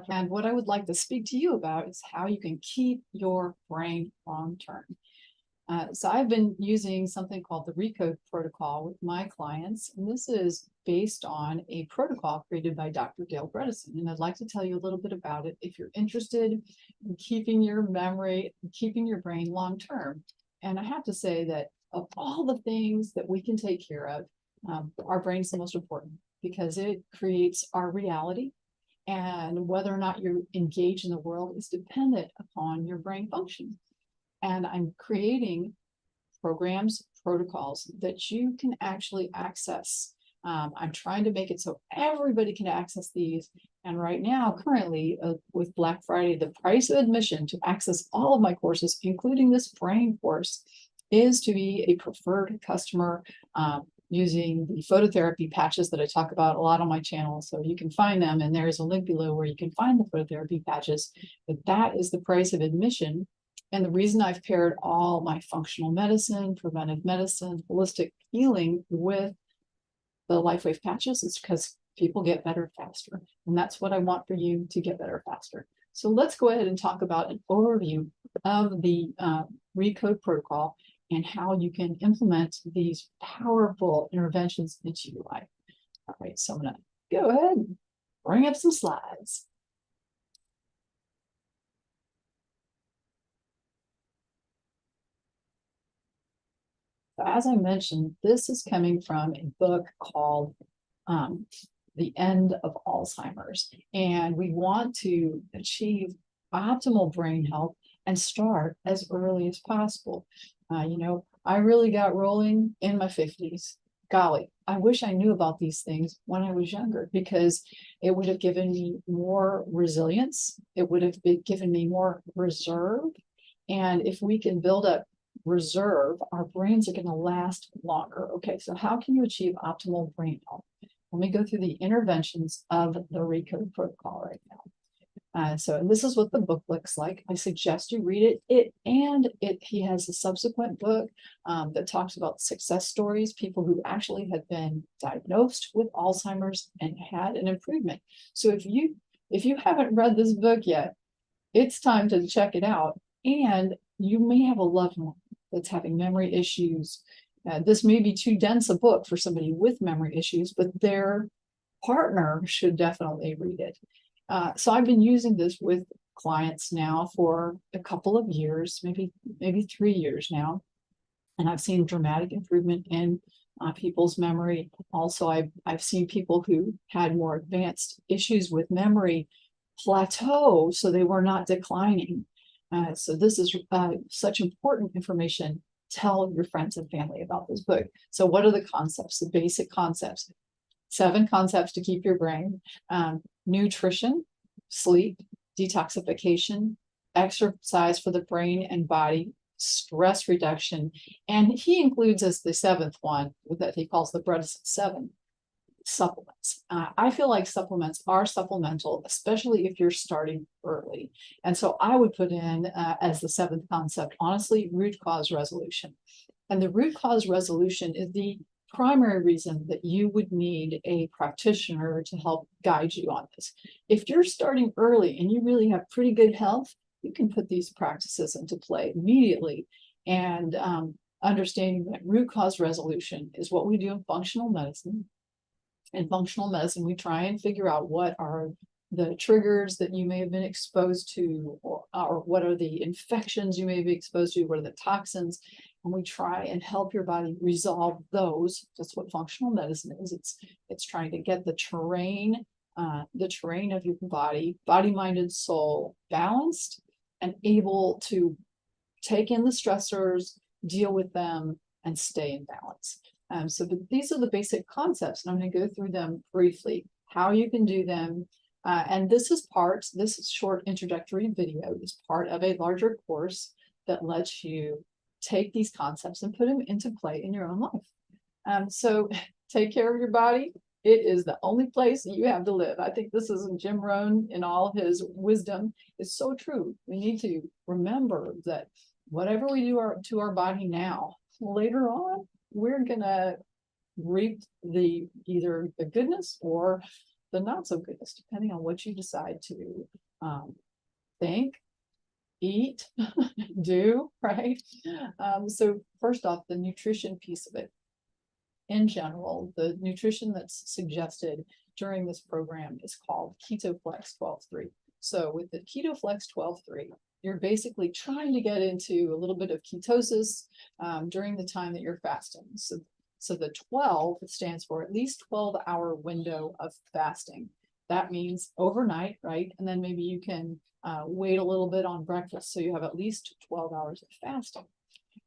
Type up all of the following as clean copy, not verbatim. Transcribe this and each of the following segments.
And what I would like to speak to you about is how you can keep your brain long term. So I've been using something called the ReCODE Protocol with my clients, and this is based on a protocol created by Dr. Bredesen. And I'd like to tell you a little bit about it if you're interested in keeping your memory, keeping your brain long term. And I have to say that of all the things that we can take care of, our brain's the most important because it creates our reality. And whether or not you're engaged in the world is dependent upon your brain function. And I'm creating programs, protocols that you can actually access. I'm trying to make it so everybody can access these. And right now, currently, with Black Friday, the price of admission to access all of my courses, including this brain course, is to be a preferred customer using the phototherapy patches that I talk about a lot on my channel. So you can find them, and there's a link below where you can find the phototherapy patches. But that is the price of admission. And the reason I've paired all my functional medicine, preventive medicine, holistic healing with the LifeWave patches is because people get better faster. And that's what I want for you to get better faster. So let's go ahead and talk about an overview of the ReCODE protocol and how you can implement these powerful interventions into your life. All right, so I'm going to go ahead and bring up some slides. So as I mentioned, this is coming from a book called The End of Alzheimer's. And we want to achieve optimal brain health and start as early as possible. I really got rolling in my 50s. Golly, I wish I knew about these things when I was younger because it would have given me more resilience. It would have given me more reserve. And if we can build up reserve, our brains are going to last longer. Okay, so how can you achieve optimal brain health? Let me go through the interventions of the ReCODE protocol right now. So this is what the book looks like. I suggest you read it. He has a subsequent book that talks about success stories, people who actually have been diagnosed with Alzheimer's and had an improvement. So if you haven't read this book yet, it's time to check it out. And you may have a loved one that's having memory issues. This may be too dense a book for somebody with memory issues, but their partner should definitely read it. So I've been using this with clients now for a couple of years, maybe 3 years now. And I've seen dramatic improvement in people's memory. Also, I've seen people who had more advanced issues with memory plateau, so they were not declining. So this is such important information. Tell your friends and family about this book. So what are the concepts, the basic concepts? 7 concepts to keep your brain: nutrition, sleep, detoxification, exercise for the brain and body, stress reduction. And he includes as the 7th one that he calls the Bredesen 7, supplements. I feel like supplements are supplemental, especially if you're starting early. And so I would put in as the 7th concept, honestly, root cause resolution. And the root cause resolution is the primary reason that you would need a practitioner to help guide you on this. If you're starting early and you really have pretty good health, you can put these practices into play immediately. And understanding that root cause resolution is what we do in functional medicine. In functional medicine, we try and figure out what are the triggers that you may have been exposed to, or what are the infections you may be exposed to, what are the toxins, and we try and help your body resolve those. That's what functional medicine is. It's trying to get the terrain of your body, mind, and soul balanced and able to take in the stressors, deal with them, and stay in balance. So these are the basic concepts, and I'm going to go through them briefly, how you can do them. And this short introductory video is part of a larger course that lets you take these concepts and put them into play in your own life. So take care of your body. It is the only place that you have to live. I think this is Jim Rohn in all of his wisdom is so true. We need to remember that whatever we do to our body now, later on, we're going to reap either the goodness or the not so goodness, depending on what you decide to think, eat, do, right? So first off, the nutrition piece of it. In general, the nutrition that's suggested during this program is called KetoFlex 12-3. So with the KetoFlex 12-3, you're basically trying to get into a little bit of ketosis during the time that you're fasting. So the 12 stands for at least 12-hour window of fasting. That means overnight, right? And then maybe you can wait a little bit on breakfast, so you have at least 12 hours of fasting.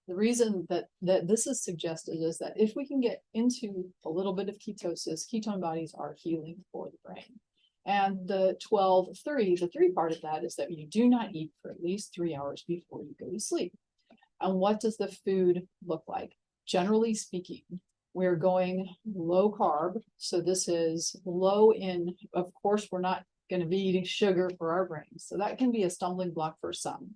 The reason that this is suggested is that if we can get into a little bit of ketosis, ketone bodies are healing for the brain. And the 12-3, the 3 part of that is that you do not eat for at least 3 hours before you go to sleep. And what does the food look like? Generally speaking, we're going low carb. So this is low in, of course, we're not going to be eating sugar for our brains. So that can be a stumbling block for some.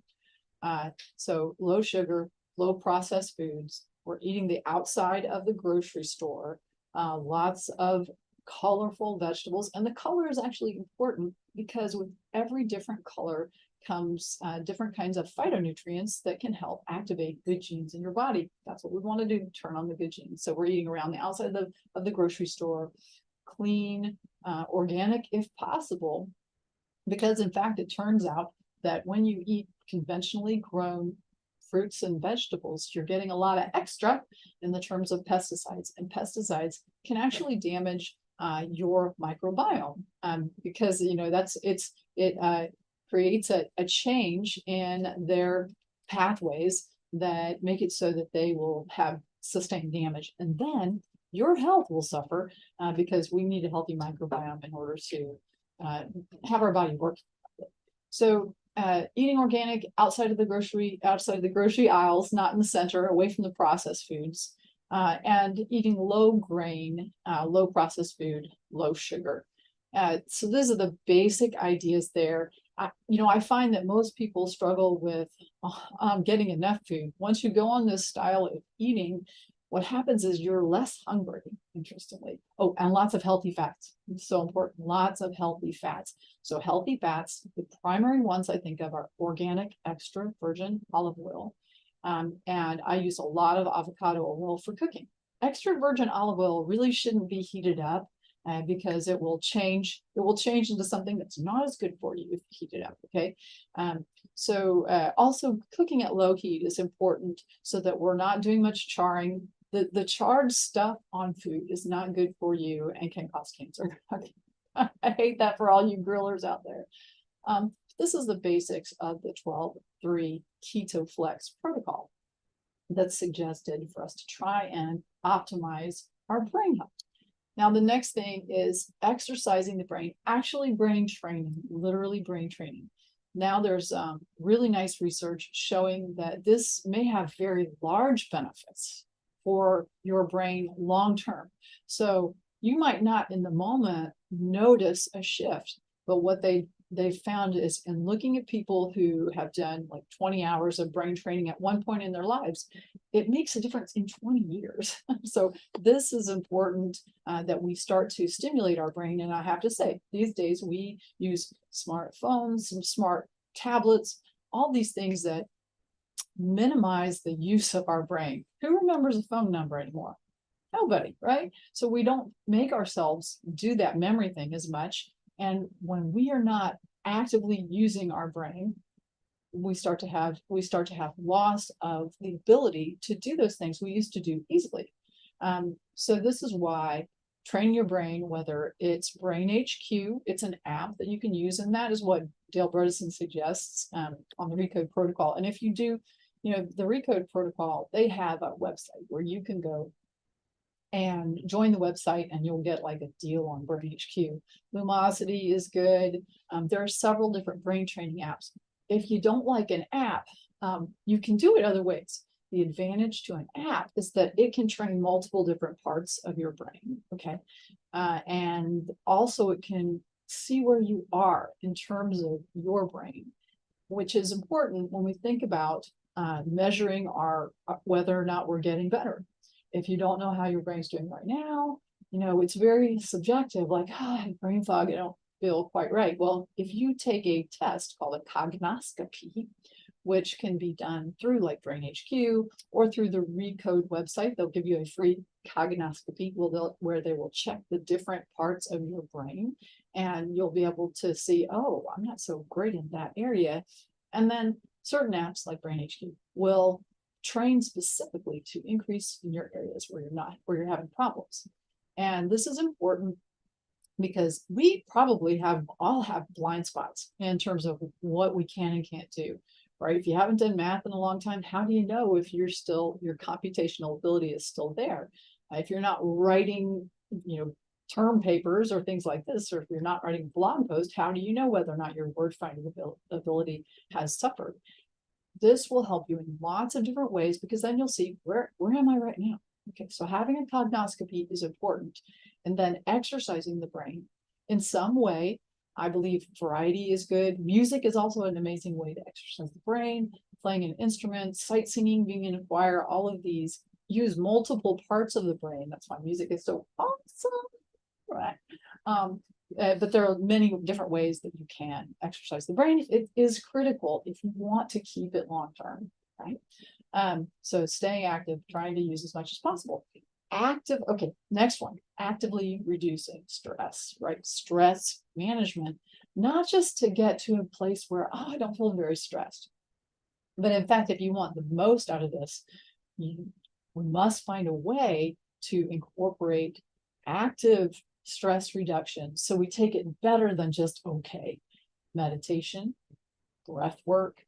So low sugar, low processed foods. We're eating the outside of the grocery store, lots of colorful vegetables. And the color is actually important because with every different color comes different kinds of phytonutrients that can help activate good genes in your body. That's what we want to do, turn on the good genes. So we're eating around the outside of the grocery store, clean, organic if possible, because in fact, it turns out that when you eat conventionally grown fruits and vegetables, you're getting a lot of extra in the terms of pesticides, and pesticides can actually damage your microbiome because it creates a change in their pathways that make it so that they will have sustained damage, and then your health will suffer because we need a healthy microbiome in order to have our body work. So eating organic outside of the grocery aisles, not in the center, away from the processed foods, and eating low grain, low processed food, low sugar. So those are the basic ideas there. I find that most people struggle with getting enough food. Once you go on this style of eating, what happens is you're less hungry, interestingly. Oh, and lots of healthy fats. It's so important. Lots of healthy fats. So healthy fats, the primary ones I think of are organic extra virgin olive oil. And I use a lot of avocado oil for cooking. Extra virgin olive oil really shouldn't be heated up because it will change into something that's not as good for you if you heat it up, okay? So also cooking at low heat is important so that we're not doing much charring. The charred stuff on food is not good for you and can cause cancer. I hate that for all you grillers out there. This is the basics of the 12-3 KetoFlex protocol that's suggested for us to try and optimize our brain health. Now, the next thing is exercising the brain, actually brain training, literally brain training. Now there's really nice research showing that this may have very large benefits for your brain long term. So you might not in the moment notice a shift, but what they found is in looking at people who have done like 20 hours of brain training at one point in their lives, it makes a difference in 20 years. So this is important that we start to stimulate our brain. And I have to say, these days we use smartphones and smart tablets, all these things that minimize the use of our brain. Who remembers a phone number anymore? Nobody, right? So we don't make ourselves do that memory thing as much. And when we are not actively using our brain, we start to have loss of the ability to do those things we used to do easily. So this is why training your brain, whether it's Brain HQ, it's an app that you can use, and that is what Dale Bredesen suggests on the ReCODE Protocol. And if you do, the ReCODE Protocol, they have a website where you can go and join the website and you'll get like a deal on Brain HQ. Lumosity is good. There are several different brain training apps. If you don't like an app, you can do it other ways. The advantage to an app is that it can train multiple different parts of your brain, okay? And also it can see where you are in terms of your brain, which is important when we think about measuring whether or not we're getting better. If you don't know how your brain's doing right now, you know, it's very subjective, like, I have brain fog, I don't feel quite right. Well, if you take a test called a cognoscopy, which can be done through like Brain HQ or through the ReCODE website, they'll give you a free cognoscopy where they will check the different parts of your brain, and you'll be able to see, oh, I'm not so great in that area. And then certain apps like Brain HQ will train specifically to increase in your areas where you're having problems. And this is important because we probably all have blind spots in terms of what we can and can't do, right? If you haven't done math in a long time, how do you know if your computational ability is still there? If you're not writing, term papers or things like this, or if you're not writing a blog post, how do you know whether or not your word finding ability has suffered? This will help you in lots of different ways, because then you'll see, where am I right now? Okay, so having a cognoscopy is important. And then exercising the brain in some way. I believe variety is good. Music is also an amazing way to exercise the brain. Playing an instrument, sight singing, being in a choir, all of these use multiple parts of the brain. That's why music is so awesome, right? But there are many different ways that you can exercise the brain. It is critical if you want to keep it long-term, right? So staying active, trying to use as much as possible. Okay, next one, actively reducing stress, right? Stress management, not just to get to a place where, oh, I don't feel very stressed. But in fact, if you want the most out of this, we must find a way to incorporate active stress reduction so we take it better than just okay. Meditation, breath work,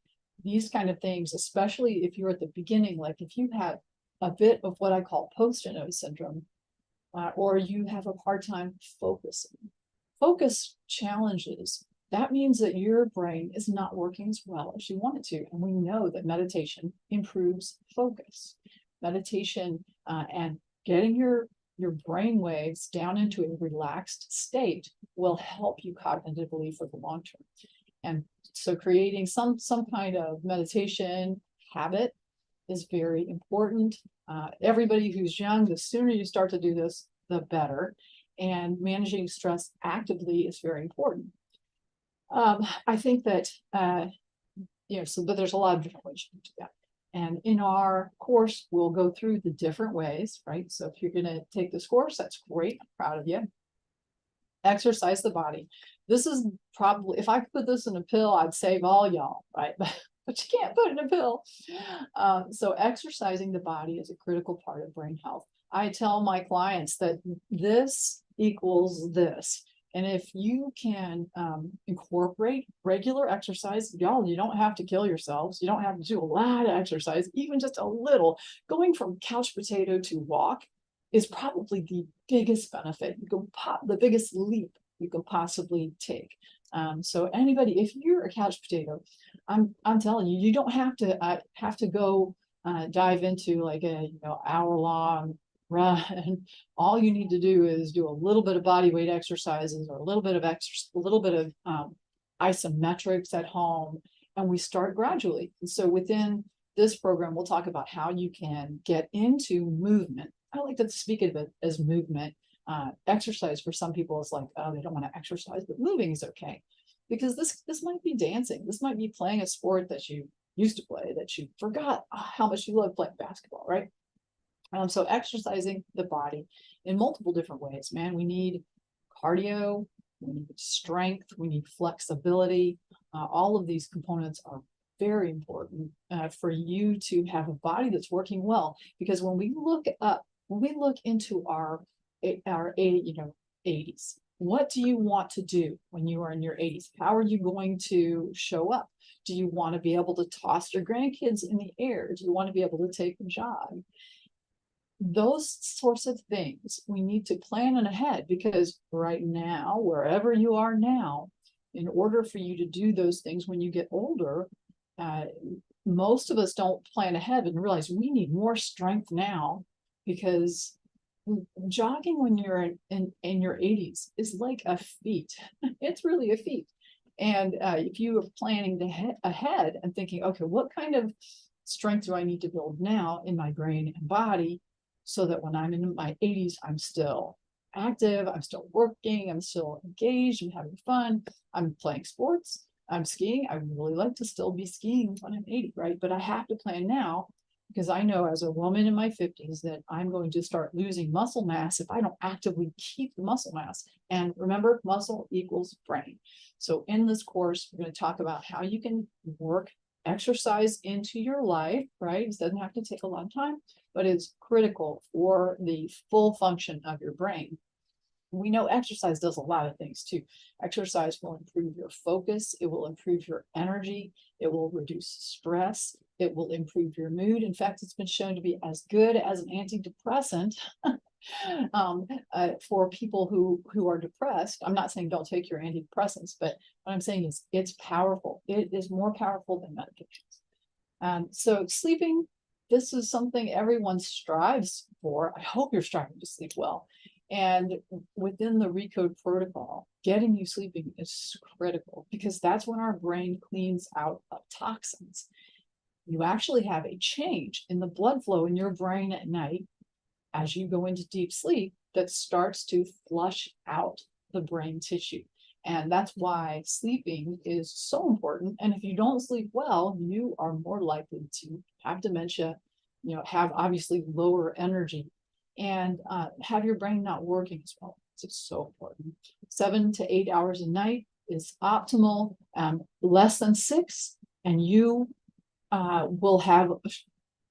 these kind of things, especially if you're at the beginning, like if you have a bit of what I call post-it-note syndrome, or you have a hard time focusing. Focus challenges. That means that your brain is not working as well as you want it to. And we know that meditation improves focus. Meditation and getting your brain waves down into a relaxed state will help you cognitively for the long term. And so creating some kind of meditation habit is very important. Everybody who's young, the sooner you start to do this, the better. And managing stress actively is very important. I think that, but there's a lot of different ways you can do that. And in our course, we'll go through the different ways, right? So if you're going to take this course, that's great. I'm proud of you. Exercise the body. This is probably, if I could put this in a pill, I'd save all y'all, right? But you can't put it in a pill. So exercising the body is a critical part of brain health. I tell my clients that this equals this. And if you can incorporate regular exercise, y'all, you don't have to kill yourselves. You don't have to do a lot of exercise, even just a little. Going from couch potato to walk is probably the biggest benefit. You can the biggest leap you can possibly take. So anybody, if you're a couch potato, I'm telling you, you don't have to go dive into like a hour-long run. All you need to do is do a little bit of body weight exercises or a little bit of isometrics at home, and we start gradually. And so within this program, we'll talk about how you can get into movement. I like to speak of it as movement. Exercise for some people is like, oh, they don't want to exercise, but moving is okay. Because this might be dancing. This might be playing a sport that you used to play that you forgot how much you love playing basketball, right? So exercising the body in multiple different ways, man. We need cardio, we need strength, we need flexibility. All of these components are very important for you to have a body that's working well. Because when we look into our 80s, what do you want to do when you are in your 80s? How are you going to show up? Do you want to be able to toss your grandkids in the air? Do you want to be able to take a jog? Those sorts of things we need to plan ahead, because right now, wherever you are now, in order for you to do those things when you get older, most of us don't plan ahead and realize we need more strength now, because jogging when you're in your 80s is like a feat. It's really a feat. And if you are planning ahead and thinking, okay, what kind of strength do I need to build now in my brain and body so that when I'm in my 80s, I'm still active, I'm still working, I'm still engaged, I'm having fun, I'm playing sports, I'm skiing. I really like to still be skiing when I'm 80, right? But I have to plan now because I know as a woman in my 50s that I'm going to start losing muscle mass if I don't actively keep the muscle mass. And remember, muscle equals brain. So in this course, we're going to talk about how you can work exercise into your life, right? It doesn't have to take a lot of time, but it's critical for the full function of your brain. We know exercise does a lot of things too. Exercise will improve your focus. It will improve your energy. It will reduce stress. It will improve your mood. In fact, it's been shown to be as good as an antidepressant for people who are depressed. I'm not saying don't take your antidepressants, but what I'm saying is it's powerful. It is more powerful than medications. So sleeping, this is something everyone strives for. I hope you're striving to sleep well. And within the ReCODE protocol, getting you sleeping is critical because that's when our brain cleans out of toxins. You actually have a change in the blood flow in your brain at night as you go into deep sleep that starts to flush out the brain tissue. And that's why sleeping is so important. And if you don't sleep well, you are more likely to have dementia, have obviously lower energy, and have your brain not working as well. It's so important. 7 to 8 hours a night is optimal. Less than 6, and you will have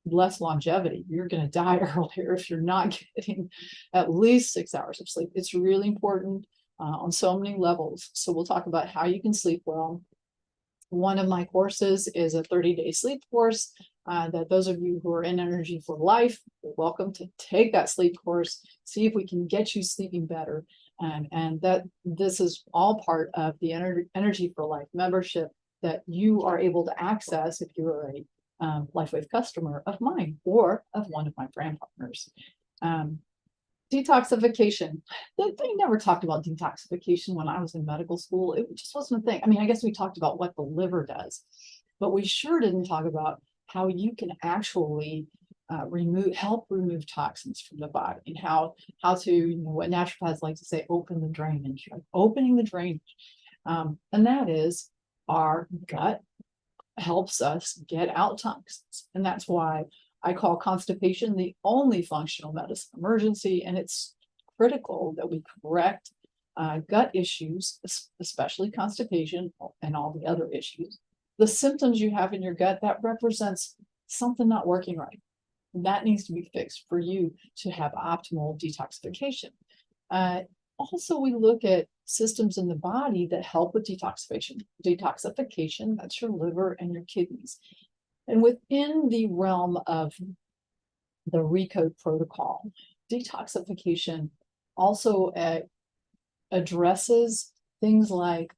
less longevity. You're going to die earlier if you're not getting at least 6 hours of sleep. It's really important on so many levels. So we'll talk about how you can sleep well. One of my courses is a 30-day sleep course that those of you who are in Energy for Life, you're welcome to take that sleep course, see if we can get you sleeping better. And that this is all part of the Energy for Life membership that you are able to access if you're a LifeWave customer of mine or of one of my brand partners. Detoxification. They never talked about detoxification when I was in medical school. It just wasn't a thing. I mean, I guess we talked about what the liver does, but we sure didn't talk about how you can actually help remove toxins from the body, and how to, what naturopaths like to say, open the drainage, like opening the drainage. And that is our gut helps us get out toxins. And that's why I call constipation the only functional medicine emergency. And it's critical that we correct gut issues, especially constipation and all the other issues. The symptoms you have in your gut, that represents something not working right. That needs to be fixed for you to have optimal detoxification. Also, we look at systems in the body that help with detoxification. Detoxification, that's your liver and your kidneys. And within the realm of the ReCODE protocol, detoxification also addresses things like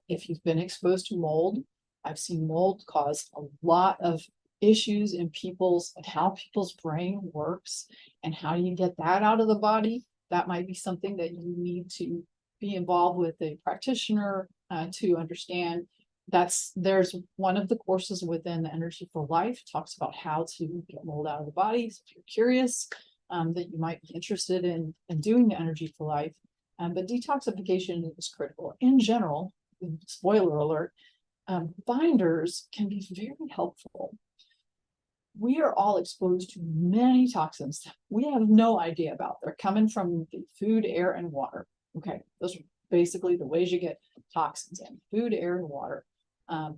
if you've been exposed to mold. I've seen mold cause a lot of issues in how people's brain works, and how you get that out of the body. That might be something that you need to be involved with a practitioner to understand. There's one of the courses within the Energy for Life talks about how to get mold out of the body. So if you're curious, that you might be interested in doing the Energy for Life. But detoxification is critical. In general, spoiler alert, binders can be very helpful. We are all exposed to many toxins that we have no idea about. They're coming from the food, air, and water. Okay, those are basically the ways you get toxins in: food, air, and water. The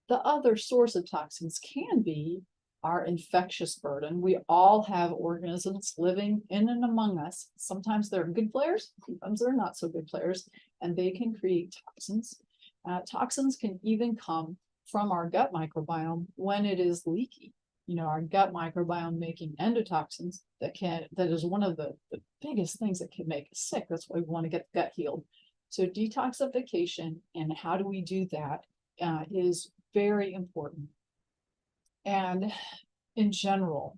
other source of toxins can be our infectious burden. We all have organisms living in and among us. Sometimes they're good players, sometimes they're not so good players, and they can create toxins. Toxins can even come from our gut microbiome when it is leaky. Our gut microbiome making endotoxins that is one of the biggest things that can make us sick. That's why we want to get the gut healed. So detoxification, and how do we do that, is very important. And in general,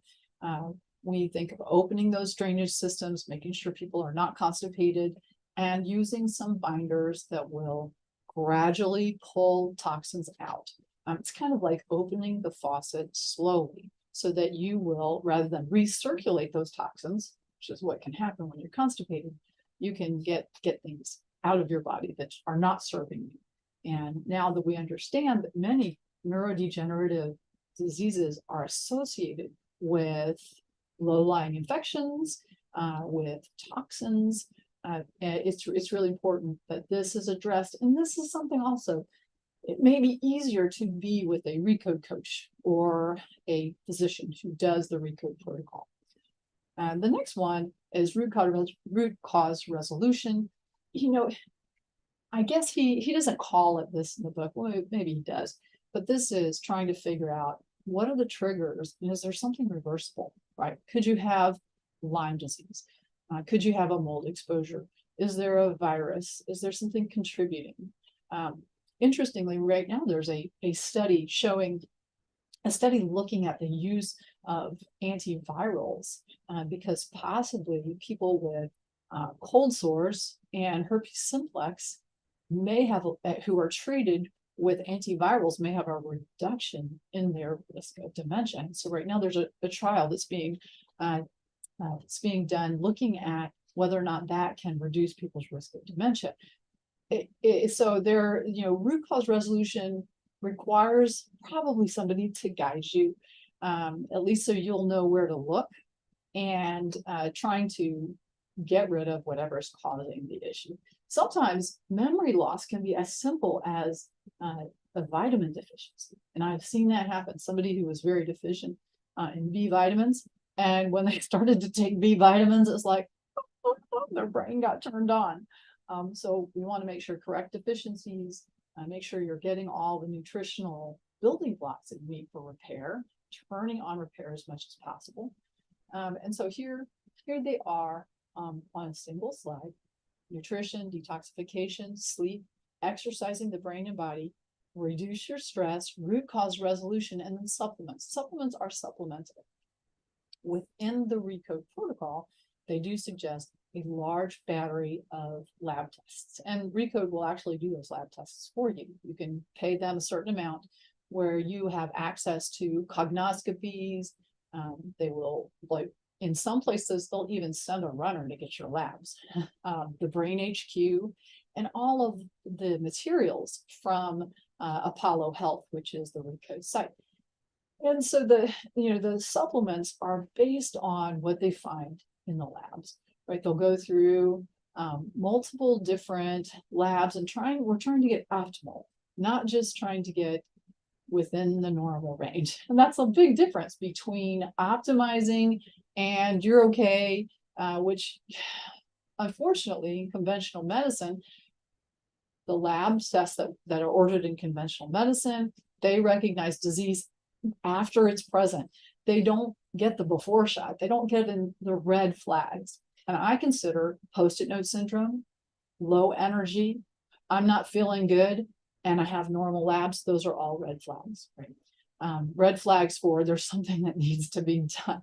we think of opening those drainage systems, making sure people are not constipated, and using some binders that will gradually pull toxins out. It's kind of like opening the faucet slowly so that you will, rather than recirculate those toxins, which is what can happen when you're constipated, you can get things out of your body that are not serving you. And now that we understand that many neurodegenerative diseases are associated with low-lying infections, with toxins, it's really important that this is addressed. And this is something also, it may be easier to be with a ReCODE coach or a physician who does the ReCODE protocol. The next one is root cause resolution. You know, I guess he doesn't call it this in the book. Well, maybe he does, but this is trying to figure out what are the triggers, and is there something reversible, right? Could you have Lyme disease? Could you have a mold exposure? Is there a virus? Is there something contributing? Interestingly, right now there's a study looking at the use of antivirals because possibly people with cold sores and herpes simplex may have, who are treated with antivirals, may have a reduction in their risk of dementia. And so right now there's a trial that's being done looking at whether or not that can reduce people's risk of dementia. So there, root cause resolution requires probably somebody to guide you, at least so you'll know where to look, and trying to get rid of whatever is causing the issue. Sometimes memory loss can be as simple as a vitamin deficiency. And I've seen that happen. Somebody who was very deficient in B vitamins, and when they started to take B vitamins, it's like their brain got turned on. So we want to make sure correct deficiencies, make sure you're getting all the nutritional building blocks that you need for repair, turning on repair as much as possible. And so here they are on a single slide: nutrition, detoxification, sleep, exercising the brain and body, reduce your stress, root cause resolution, and then supplements. Supplements are supplemental. Within the ReCODE protocol, they do suggest a large battery of lab tests, and ReCODE will actually do those lab tests for you. You can pay them a certain amount where you have access to cognoscopies. They will, like in some places, they'll even send a runner to get your labs, the Brain HQ, and all of the materials from Apollo Health, which is the ReCODE site. And so the supplements are based on what they find in the labs, right? They'll go through multiple different labs and we're trying to get optimal, not just trying to get within the normal range. And that's a big difference between optimizing and you're okay, which unfortunately in conventional medicine, the lab tests that are ordered in conventional medicine, they recognize disease after it's present. They don't get the before shot. They don't get in the red flags. And I consider post-it note syndrome, low energy, I'm not feeling good, and I have normal labs. Those are all red flags, right? Red flags for there's something that needs to be done.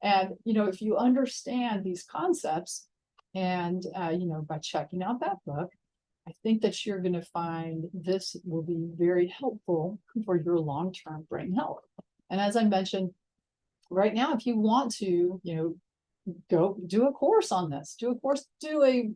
And, if you understand these concepts and, by checking out that book, I think that you're going to find this will be very helpful for your long-term brain health. And as I mentioned, right now, if you want to, go do a course on this, do a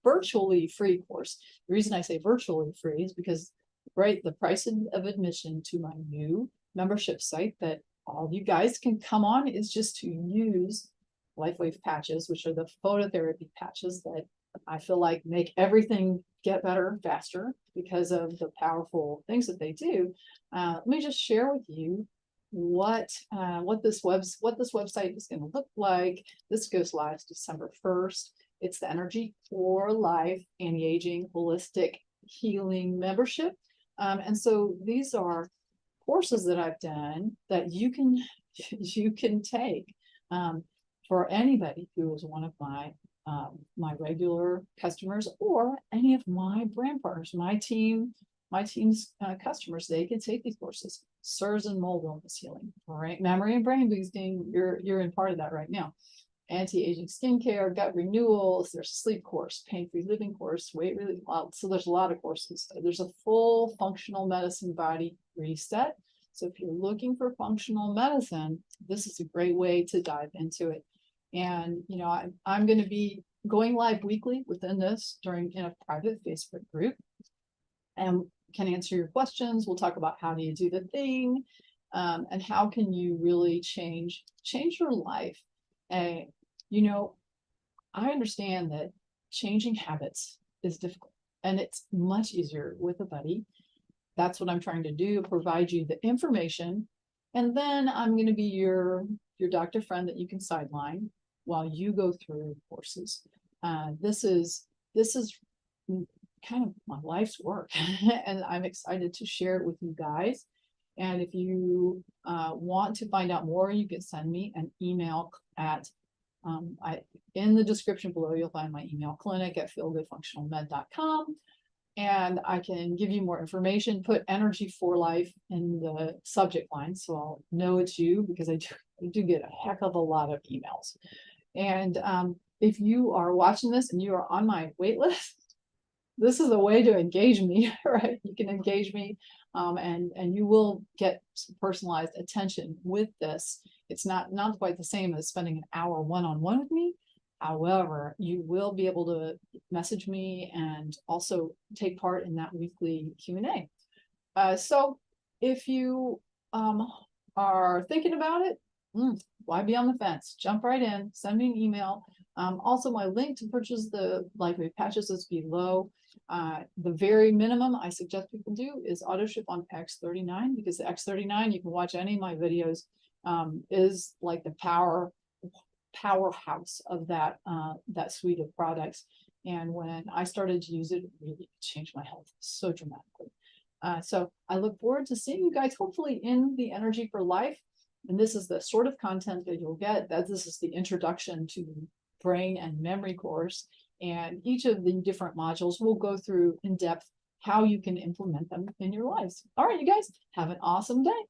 virtually free course. The reason I say virtually free is because, right, the price of admission to my new membership site that all you guys can come on is just to use LifeWave patches, which are the phototherapy patches that I feel like make everything get better faster because of the powerful things that they do. Let me just share with you what this website is going to look like. This goes live December 1st. It's the Energy for Life Anti-Aging Holistic Healing Membership. And so these are courses that I've done that you can take for anybody who is one of my regular customers or any of my brand partners, my team's customers. They can take these courses. SIRS and mold illness healing, all right? Memory and brain boosting, you're in part of that right now. Anti-aging skincare, gut renewals, there's a sleep course, pain-free living course, weight relief. So there's a lot of courses. There's a full functional medicine body reset. So if you're looking for functional medicine, this is a great way to dive into it. And I'm going to be going live weekly within this in a private Facebook group, and can answer your questions. We'll talk about how do you do the thing, and how can you really change your life. And you know, I understand that changing habits is difficult, and it's much easier with a buddy. That's what I'm trying to do, provide you the information, and then I'm going to be your doctor friend that you can sideline while you go through courses. This is kind of my life's work, and I'm excited to share it with you guys. And if you want to find out more, you can send me an email at in the description below. You'll find my email, clinic@feelgoodfunctionalmed.com, and I can give you more information. Put Energy for Life in the subject line, so I'll know it's you, because I do get a heck of a lot of emails. And if you are watching this and you are on my wait list, this is a way to engage me, right? You can engage me, and you will get personalized attention with this. It's not quite the same as spending an hour one-on-one with me. However, you will be able to message me and also take part in that weekly Q&A. So if you are thinking about it, why be on the fence? Jump right in, send me an email. Also, my link to purchase the lightweight patches is below. The very minimum I suggest people do is auto ship on X39, because the X39, you can watch any of my videos, is like the powerhouse of that suite of products. And when I started to use it, it really changed my health so dramatically. So I look forward to seeing you guys hopefully in the Energy for Life. And this is the sort of content that you'll get. This is the introduction to brain and memory course. And each of the different modules will go through in depth how you can implement them in your lives. All right, you guys, have an awesome day.